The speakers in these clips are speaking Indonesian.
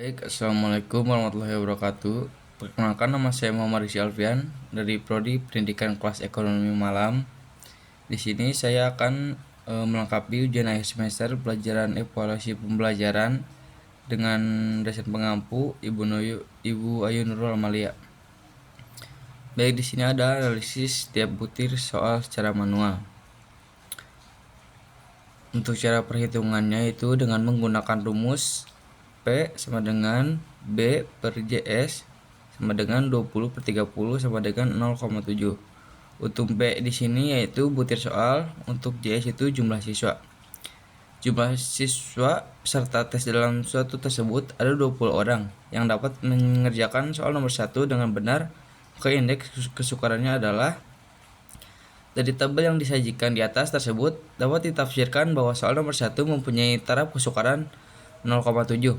Baik, Assalamualaikum warahmatullahi wabarakatuh. Perkenalkan, nama saya Muhammad Rizky Alfian dari Prodi Pendidikan Kelas Ekonomi Malam. Di sini saya akan melengkapi ujian akhir semester pelajaran evaluasi pembelajaran dengan dosen pengampu Ibu Ayu Nurul Amalia. Baik, di sini ada analisis setiap butir soal secara manual. Untuk cara perhitungannya itu dengan menggunakan rumus P sama dengan B per JS sama dengan 20 per 30 sama dengan 0,7. Untuk P di sini yaitu butir soal, untuk JS itu jumlah siswa. Jumlah siswa peserta tes dalam suatu tersebut ada 20 orang yang dapat mengerjakan soal nomor 1 dengan benar. Maka indeks kesukarannya adalah dari tabel yang disajikan di atas tersebut dapat ditafsirkan bahwa soal nomor 1 mempunyai taraf kesukaran 0,7.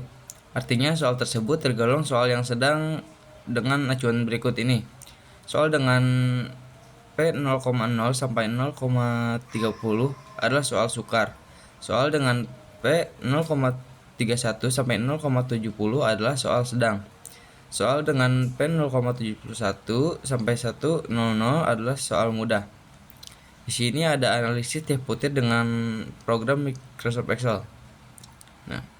Artinya soal tersebut tergolong soal yang sedang dengan acuan berikut ini. Soal dengan P 0,0 sampai 0,30 adalah soal sukar. Soal dengan P 0,31 sampai 0,70 adalah soal sedang. Soal dengan P 0,71 sampai 100 adalah soal mudah. Di sini ada analisis tiap butir dengan program Microsoft Excel. Nah,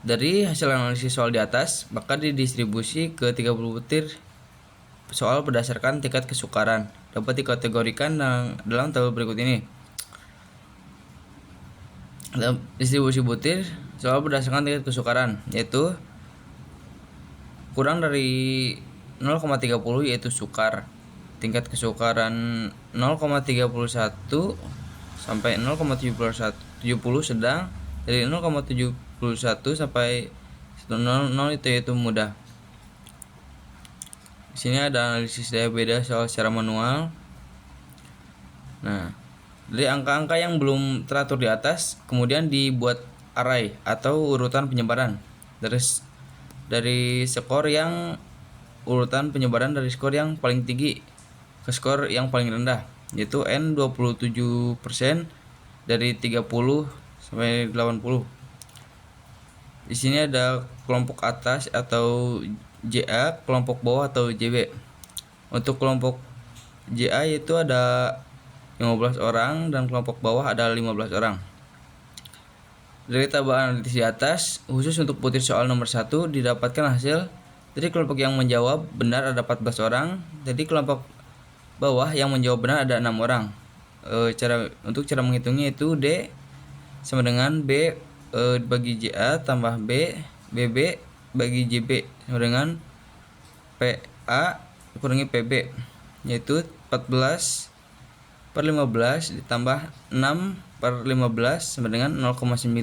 dari hasil analisis soal di atas, maka didistribusi ke 30 butir soal berdasarkan tingkat kesukaran. Dapat dikategorikan dalam tabel berikut ini. Dalam distribusi butir soal berdasarkan tingkat kesukaran, yaitu kurang dari 0,30 yaitu sukar. Tingkat kesukaran 0,31 sampai 0,70 sedang, dari 0,71 sampai 1,00 itu yaitu mudah. Di sini ada analisis daya beda soal secara manual. Nah, dari angka-angka yang belum teratur di atas kemudian dibuat array atau urutan penyebaran dari skor yang urutan penyebaran dari skor yang paling tinggi ke skor yang paling rendah, yaitu N 27% dari 30 sampai 80. Di sini ada kelompok atas atau JA, kelompok bawah atau JB. Untuk kelompok JA itu ada 15 orang dan kelompok bawah ada 15 orang. Dari tabel analisis di atas, khusus untuk butir soal nomor 1 didapatkan hasil dari kelompok yang menjawab benar ada 14 orang, jadi kelompok bawah yang menjawab benar ada 6 orang. Cara menghitungnya itu D sama dengan B bagi JA tambah BB bagi JB sama dengan PA kurangi PB, yaitu 14 per 15 ditambah 6 per 15 sama dengan 0,9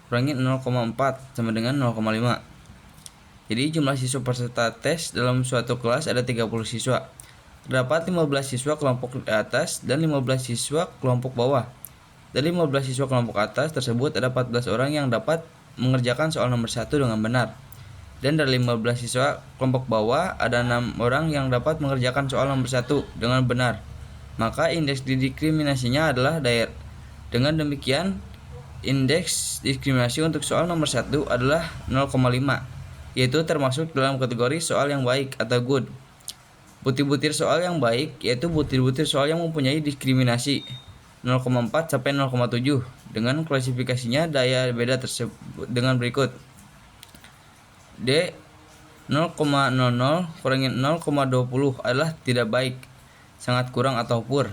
kurangi 0,4 sama dengan 0,5. Jadi jumlah siswa peserta tes dalam suatu kelas ada 30 siswa. Terdapat 15 siswa kelompok atas dan 15 siswa kelompok bawah. Dari 15 siswa kelompok atas tersebut ada 14 orang yang dapat mengerjakan soal nomor 1 dengan benar. Dan dari 15 siswa kelompok bawah ada 6 orang yang dapat mengerjakan soal nomor 1 dengan benar. Maka indeks diskriminasinya adalah daerah. Dengan demikian, indeks diskriminasi untuk soal nomor 1 adalah 0,5, yaitu termasuk dalam kategori soal yang baik atau good. Butir-butir soal yang baik yaitu butir-butir soal yang mempunyai diskriminasi 0,4 sampai 0,7 dengan klasifikasinya daya beda tersebut dengan berikut. D 0,00 kurangi 0,20 adalah tidak baik, sangat kurang atau poor.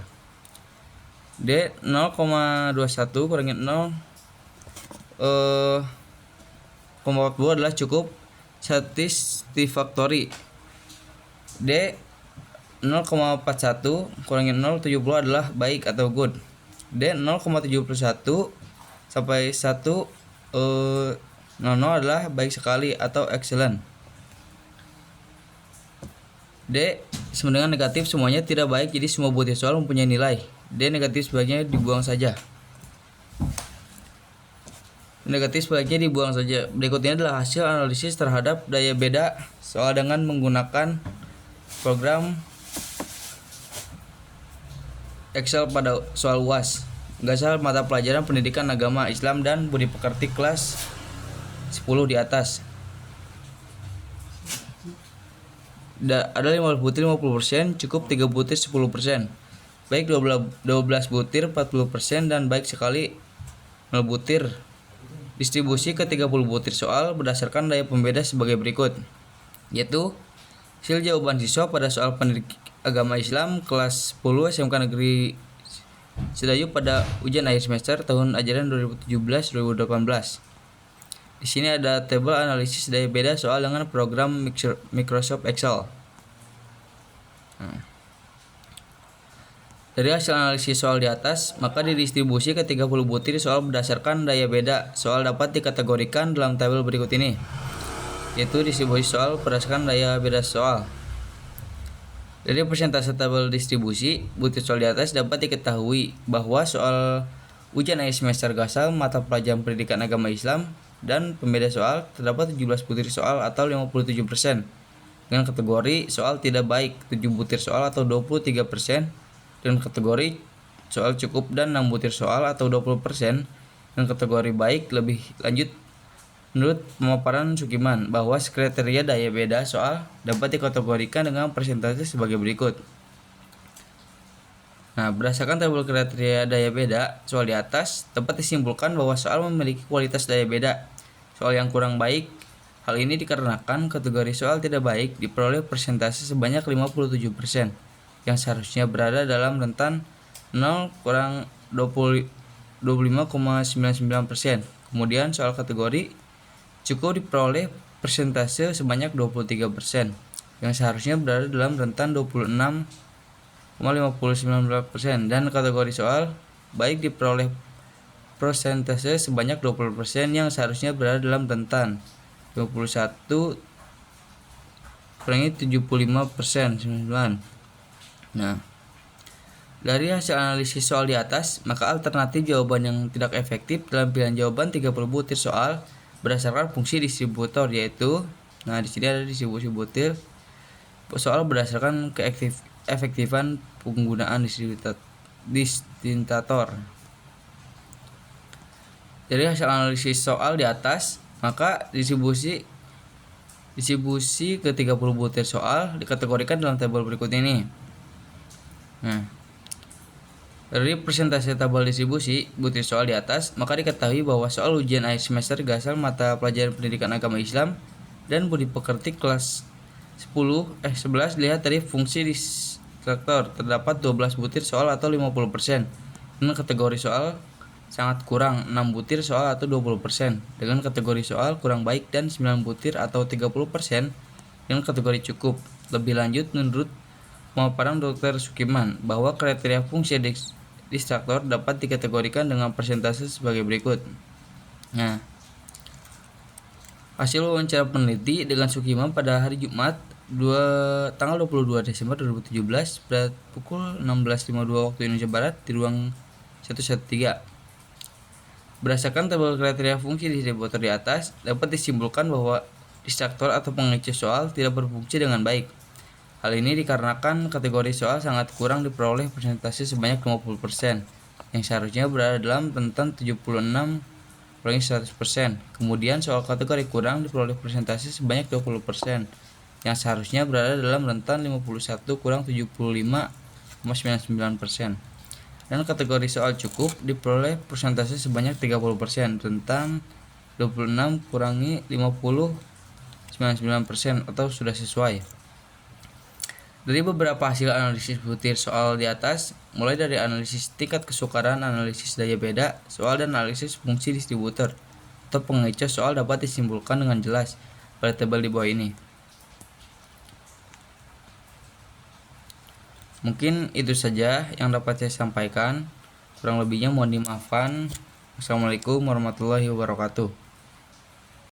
D 0,21 kurangi 0,40 adalah cukup satisfactory. D 0,41 kurangi 0,70 adalah baik atau good. D 0,71 sampai 100 adalah baik sekali atau excellent. D sama dengan negatif, semuanya tidak baik, jadi semua butir soal mempunyai nilai D negatif, sebaiknya dibuang saja. Negatif sebaiknya dibuang saja. Berikutnya adalah hasil analisis terhadap daya beda soal dengan menggunakan program Excel pada soal UAS. Gasal mata pelajaran pendidikan agama Islam dan budi pekerti kelas 10 di atas. Ada 50 butir 50%, cukup 3 butir 10%. Baik 12 butir 40% dan baik sekali 0 butir. Distribusi ke 30 butir soal berdasarkan daya pembeda sebagai berikut, yaitu hasil jawaban siswa pada soal pendidik agama Islam kelas 10 SMK Negeri Sedayu pada ujian akhir semester tahun ajaran 2017-2018. Di sini ada tabel analisis daya beda soal dengan program Microsoft Excel. Dari hasil analisis soal di atas, maka didistribusi ke 30 butir soal berdasarkan daya beda soal dapat dikategorikan dalam tabel berikut ini, yaitu distribusi soal berdasarkan daya beda soal. Dari persentase tabel distribusi butir soal di atas dapat diketahui bahwa soal ujian akhir semester Gasal mata pelajaran pendidikan agama Islam dan pembeda soal terdapat 17 butir soal atau 57%. Dengan kategori soal tidak baik 7 butir soal atau 23%. Dengan kategori soal cukup dan 6 butir soal atau 20%. Dengan kategori baik lebih lanjut, menurut pemaparan Sukiman bahwa kriteria daya beda soal dapat dikategorikan dengan persentase sebagai berikut. Nah, berdasarkan tabel kriteria daya beda soal di atas, dapat disimpulkan bahwa soal memiliki kualitas daya beda soal yang kurang baik. Hal ini dikarenakan kategori soal tidak baik diperoleh persentase sebanyak 57%, yang seharusnya berada dalam rentan 0 kurang 25,99%. Kemudian soal kategori cukup diperoleh persentase sebanyak 23%, yang seharusnya berada dalam rentan 26,59%, dan kategori soal baik diperoleh persentase sebanyak 20%, yang seharusnya berada dalam rentan 21 kurangi 75%, 9. Nah, dari hasil analisis soal di atas, maka alternatif jawaban yang tidak efektif dalam pilihan jawaban 30 butir soal berdasarkan fungsi distributor, yaitu, nah di sini ada distribusi butir soal berdasarkan efektifan penggunaan distintator. Dari hasil analisis soal di atas, maka distribusi ke 30 butir soal dikategorikan dalam tabel berikut ini. Nah, dari persentase tabel distribusi butir soal di atas, maka diketahui bahwa soal ujian akhir semester Gasal mata pelajaran pendidikan agama Islam dan budi pekerti kelas 11 lihat dari fungsi distraktor terdapat 12 butir soal atau 50%. Dengan kategori soal sangat kurang 6 butir soal atau 20%. Dengan kategori soal kurang baik dan 9 butir atau 30%. Dengan kategori cukup. Lebih lanjut, menurut pemaparan Dr. Sukiman bahwa kriteria fungsi distraktor dapat dikategorikan dengan persentase sebagai berikut. Nah, hasil wawancara peneliti dengan Sukiman pada hari Jumat tanggal 22 Desember 2017 pada pukul 16.52 waktu Indonesia Barat di ruang 113. Berdasarkan tabel kriteria fungsi distributor di atas, dapat disimpulkan bahwa distraktor atau pengecer soal tidak berfungsi dengan baik. Hal ini dikarenakan kategori soal sangat kurang diperoleh persentase sebanyak 50%, yang seharusnya berada dalam rentan 76 kurangi 100%. Kemudian soal kategori kurang diperoleh persentase sebanyak 20%, yang seharusnya berada dalam rentan 51 kurang 75,99%. Dan kategori soal cukup diperoleh persentase sebanyak 30%, rentan 26 kurangi 50,99% atau sudah sesuai. Dari beberapa hasil analisis butir soal di atas, mulai dari analisis tingkat kesukaran, analisis daya beda soal, dan analisis fungsi distributor atau pengecer soal dapat disimpulkan dengan jelas pada tabel di bawah ini. Mungkin itu saja yang dapat saya sampaikan. Kurang lebihnya mohon dimaafkan. Wassalamualaikum warahmatullahi wabarakatuh.